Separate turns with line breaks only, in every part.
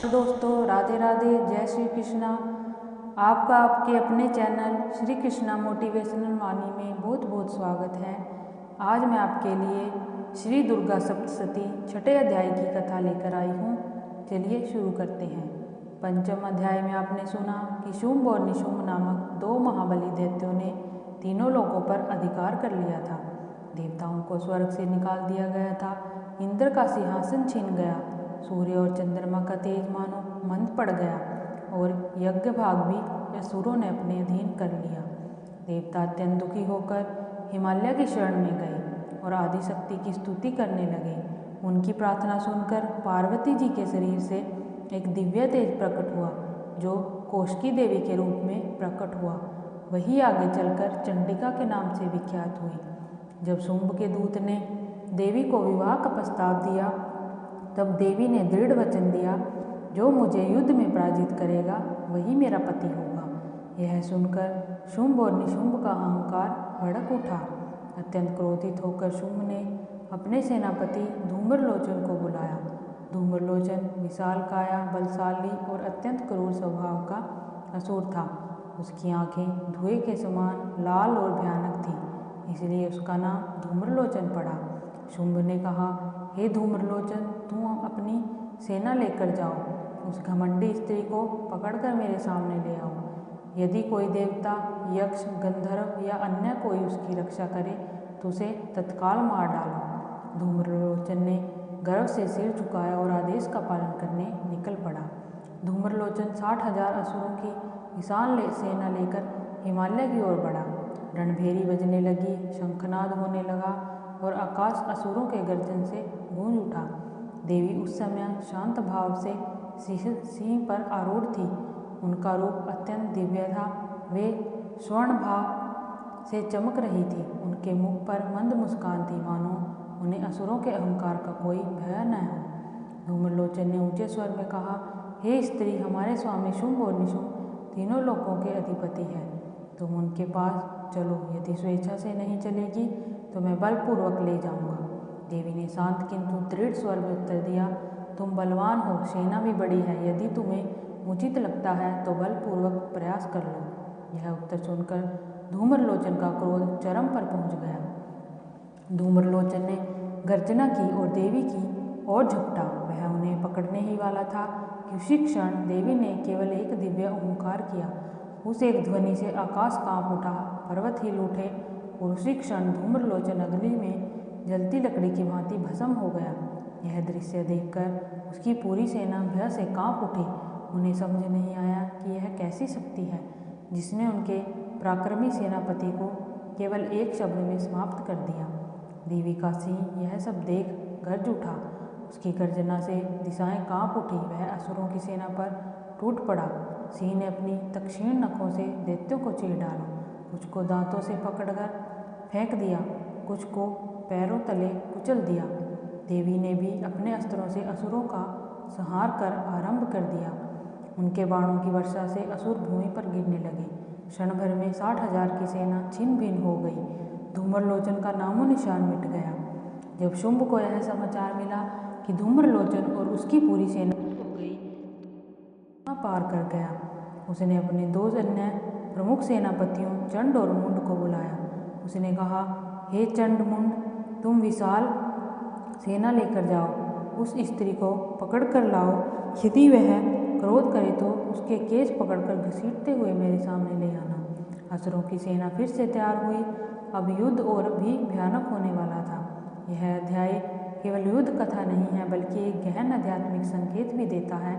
तो दोस्तों राधे राधे, जय श्री कृष्णा। आपका आपके अपने चैनल श्री कृष्णा मोटिवेशनल वाणी में बहुत बहुत स्वागत है। आज मैं आपके लिए श्री दुर्गा सप्तशती छठे अध्याय की कथा लेकर आई हूँ। चलिए शुरू करते हैं। पंचम अध्याय में आपने सुना कि शुंभ और निशुंभ नामक दो महाबली दैत्यों ने तीनों लोकों पर अधिकार कर लिया था। देवताओं को स्वर्ग से निकाल दिया गया था, इंद्र का सिंहासन छीन गया, सूर्य और चंद्रमा का तेज मानो मंद पड़ गया और यज्ञ भाग भी असुरों ने अपने अधीन कर लिया। देवता अत्यंत दुखी होकर हिमालय की शरण में गए और आदिशक्ति की स्तुति करने लगे। उनकी प्रार्थना सुनकर पार्वती जी के शरीर से एक दिव्य तेज प्रकट हुआ, जो कौशिकी देवी के रूप में प्रकट हुआ। वही आगे चलकर चंडिका के नाम से विख्यात हुई। जब शुंभ के दूत ने देवी को विवाह का प्रस्ताव दिया, तब देवी ने दृढ़ वचन दिया, जो मुझे युद्ध में पराजित करेगा वही मेरा पति होगा। यह सुनकर शुंभ और निशुंभ का अहंकार भड़क उठा। अत्यंत क्रोधित होकर शुंभ ने अपने सेनापति धूम्रलोचन को बुलाया। धूम्रलोचन विशाल काया, बलशाली और अत्यंत क्रूर स्वभाव का असुर था। उसकी आंखें धुएं के समान लाल और भयानक थी, इसलिए उसका नाम धूम्रलोचन पड़ा। शुंभ ने कहा, हे धूम्रलोचन, तुम अपनी सेना लेकर जाओ। उस घमंडी स्त्री को पकड़कर मेरे सामने ले आओ। यदि कोई देवता, यक्ष, गंधर्व या अन्य कोई उसकी रक्षा करे तो उसे तत्काल मार डालो। धूम्रलोचन ने गर्व से सिर झुकाया और आदेश का पालन करने निकल पड़ा। धूम्रलोचन 60,000 असुरों की विशाल सेना लेकर हिमालय की ओर बढ़ा। रणभेरी बजने लगी, शंखनाद होने लगा और आकाश असुरों के गर्जन से गूंज उठा। देवी उस समय शांत भाव से सिंह पर आरूढ़ थी। उनका रूप अत्यंत दिव्य था। वे स्वर्ण भाव से चमक रही थी। उनके मुख पर मंद मुस्कान थी, मानो उन्हें असुरों के अहंकार का कोई भय न हो। धूम्रलोचन ने ऊंचे स्वर में कहा, हे स्त्री, हमारे स्वामी शुंभ और निशुंभ तीनों लोकों के अधिपति हैं। तुम उनके पास चलो। यदि स्वेच्छा से नहीं चलेगी तो मैं बलपूर्वक ले जाऊंगा। देवी ने शांत किंतु दृढ़ स्वर में उत्तर दिया, तुम बलवान हो, सेना भी बड़ी है। यदि तुम्हें उचित लगता है तो बलपूर्वक प्रयास कर लो। यह उत्तर सुनकर धूम्रलोचन का क्रोध चरम पर पहुंच गया। धूम्रलोचन ने गर्जना की और देवी की ओर झपटा। वह उन्हें पकड़ने ही वाला था कि उसी क्षण देवी ने केवल एक दिव्य ओंकार किया। उस एक ध्वनि से आकाश कांप उठा, पर्वत हिल उठे और उसी क्षण धूम्रलोचन अग्नि में जलती लकड़ी की भांति भस्म हो गया। यह दृश्य देखकर उसकी पूरी सेना भय से कांप उठी। उन्हें समझ नहीं आया कि यह कैसी शक्ति है जिसने उनके पराक्रमी सेनापति को केवल एक शब्द में समाप्त कर दिया। देवी का सिंह यह सब देख गर्ज उठा। उसकी गर्जना से दिशाएं कांप उठी। वह असुरों की सेना पर टूट पड़ा। सिंह ने अपनी तीक्ष्ण नखों से दैत्यों को चीर डाला। कुछ को दांतों से पकड़कर फेंक दिया, कुछ को पैरों तले कुचल दिया। देवी ने भी अपने अस्त्रों से असुरों का संहार कर आरंभ कर दिया। उनके बाणों की वर्षा से असुर भूमि पर गिरने लगे। क्षण भर में 60,000 की सेना छिन्न भिन्न हो गई। धूम्रलोचन का नामो निशान मिट गया। जब शुंभ को यह समाचार मिला कि धूम्रलोचन और उसकी पूरी सेना हो गई, पार कर गया। उसने अपने 2 अन्य प्रमुख सेनापतियों चंड और मुंड को बुलाया। उसने कहा, हे चंड, मुंड, तुम विशाल सेना लेकर जाओ। उस स्त्री को पकड़ कर लाओ। यदि वह क्रोध करे तो उसके केश पकड़कर घसीटते हुए मेरे सामने ले आना। असुरों की सेना फिर से तैयार हुई। अब युद्ध और भी भयानक होने वाला था। यह अध्याय केवल युद्ध कथा नहीं है, बल्कि एक गहन आध्यात्मिक संकेत भी देता है।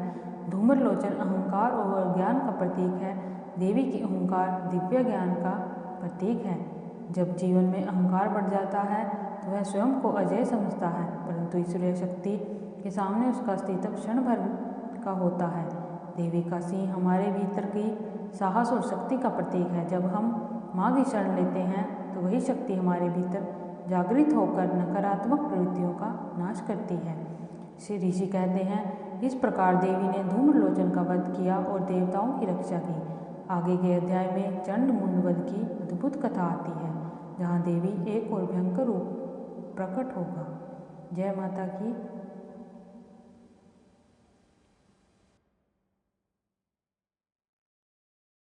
धूम्रलोचन अहंकार और ज्ञान का प्रतीक है। देवी की अहंकार दिव्य ज्ञान का प्रतीक है। जब जीवन में अहंकार बढ़ जाता है तो वह स्वयं को अजय समझता है, परंतु ईश्वरीय शक्ति के सामने उसका अस्तित्व क्षण भर का होता है। देवी का सिंह हमारे भीतर की साहस और शक्ति का प्रतीक है। जब हम माँ की शरण लेते हैं तो वही शक्ति हमारे भीतर जागृत होकर नकारात्मक प्रवृत्तियों का नाश करती है। श्री ऋषि कहते हैं, इस प्रकार देवी ने धूम्रलोचन का वध किया और देवताओं की रक्षा की। आगे के अध्याय में चंड मुंड वध की अद्भुत कथा आती है, जहाँ देवी एक और भयंकर रूप प्रकट होगा। जय माता की।